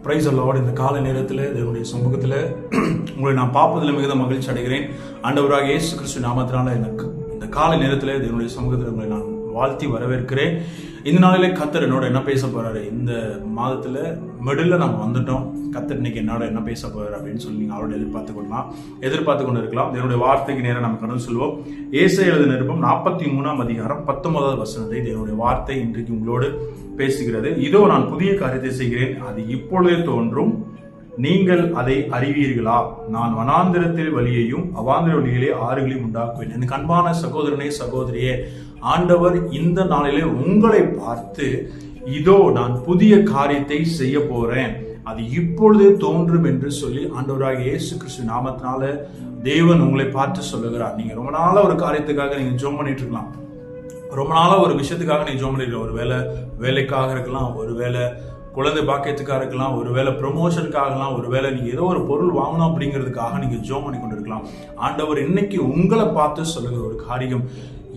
Price Lord. இந்த காலை நேரத்தில் தேவனுடைய சமூகத்தில் உங்களை நான் பார்ப்பதில் மிகுந்த மகிழ்ச்சி அடைகிறேன். ஆண்டவராக இயேசு கிறிஸ்து நாமத்தினால இந்த காலை நேரத்தில் தேவனுடைய சமூகத்தில் உங்களை நான் வாழ்த்தி வரவேற்கிறேன். இந்த நாளிலே கர்த்தர் என்னோட என்ன பேச போறாரு, இந்த மாதத்துல மிடில் நம்ம வந்துட்டோம், கர்த்தர் இன்னைக்கு என்னோட என்ன பேச போறாரு அப்படின்னு சொல்லி நீங்க அவரோட எதிர்பார்த்து கொண்டு இருக்கலாம். என்னுடைய வார்த்தைக்கு நேரம் நம்ம கடந்து சொல்வோம். ஏசாயா எழுதின நிருபம் 43ஆம் அதிகாரம் 19வது வசனத்தை என்னுடைய வார்த்தை இன்றைக்கு உங்களோடு பேசுகிறது. இதோ நான் புதிய காரியத்தை செய்கிறேன், அது இப்பொழுதே தோன்றும், நீங்கள் அதை அறிவீர்களா? நான் வனாந்திரத்தில் வழியையும் அவாந்திர வழியிலே ஆறுகளையும் உண்டாக்குவேன். எனக்கு அன்பான சகோதரனே சகோதரியே, ஆண்டவர் இந்த நாளிலே உங்களை பார்த்து இதோ நான் புதிய காரியத்தை செய்ய போறேன், அது இப்பொழுதே தோன்றும் என்று சொல்லி ஆண்டவராக இயேசு கிறிஸ்து நாமத்தினால தேவன் உங்களை பார்த்து சொல்லுகிறார். நீங்க ரொம்ப நாளா ஒரு காரியத்துக்காக நீங்க ஜெபம் பண்ணிட்டு இருக்கலாம், ரொம்ப நாளா ஒரு விஷயத்துக்காக நீங்க ஜெபம் பண்ணிருக்கலாம். ஒரு வேலைக்காக இருக்கலாம், ஒரு வேலை குழந்தை பாக்கியத்துக்காக இருக்கலாம், ஒரு வேலை ப்ரொமோஷனுக்காகலாம், ஒரு வேலை நீங்க ஏதோ ஒரு பொருள் வாங்கணும் அப்படிங்கிறதுக்காக நீங்க ஜெபம் பண்ணி கொண்டு இருக்கலாம். ஆண்டவர் இன்னைக்கு உங்களை பார்த்து சொல்லுகிற ஒரு காரியம்,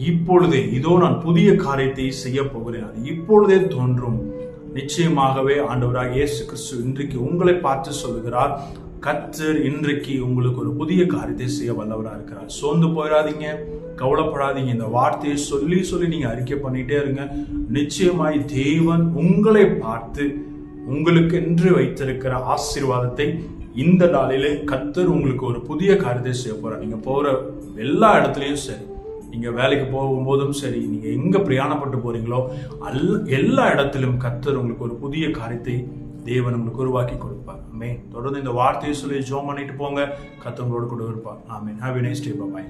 இப்பொழுதே இதோ நான் புதிய காரியத்தை செய்ய போகிறேன், அது இப்பொழுதே தோன்றும். நிச்சயமாகவே ஆண்டவராக இயேசு கிறிஸ்து இன்றைக்கு உங்களை பார்த்து சொல்லுகிறார், கர்த்தர் இன்றைக்கு உங்களுக்கு ஒரு புதிய காரியத்தை செய்ய வல்லவராக இருக்கிறார். சோர்ந்து போயிடாதீங்க, கவலைப்படாதீங்க. இந்த வார்த்தையை சொல்லி சொல்லி நீங்க அறிக்கை பண்ணிட்டே இருங்க. நிச்சயமாய் தேவன் உங்களை பார்த்து உங்களுக்கு என்று வைத்திருக்கிற ஆசீர்வாதத்தை இந்த நாளிலே கர்த்தர் உங்களுக்கு ஒரு புதிய காரியத்தை செய்ய போறார். நீங்க போற எல்லா இடத்துலயும் சரி, நீங்க வேலைக்கு போகும்போதும் சரி, நீங்க எங்க பிரயாணப்பட்டு போறீங்களோ எல்லா இடத்திலும் கர்த்தர் உங்களுக்கு ஒரு புதிய காரியத்தை தேவன் உங்களுக்கு உருவாக்கி கொடுப்பார். ஆமென். தொடர்ந்து இந்த வார்த்தையை சொல்லி ஜெபம் பண்ணிட்டு போங்க. கர்த்தர் உங்களோடு கூட இருப்பார். Amen. Have a nice day. By.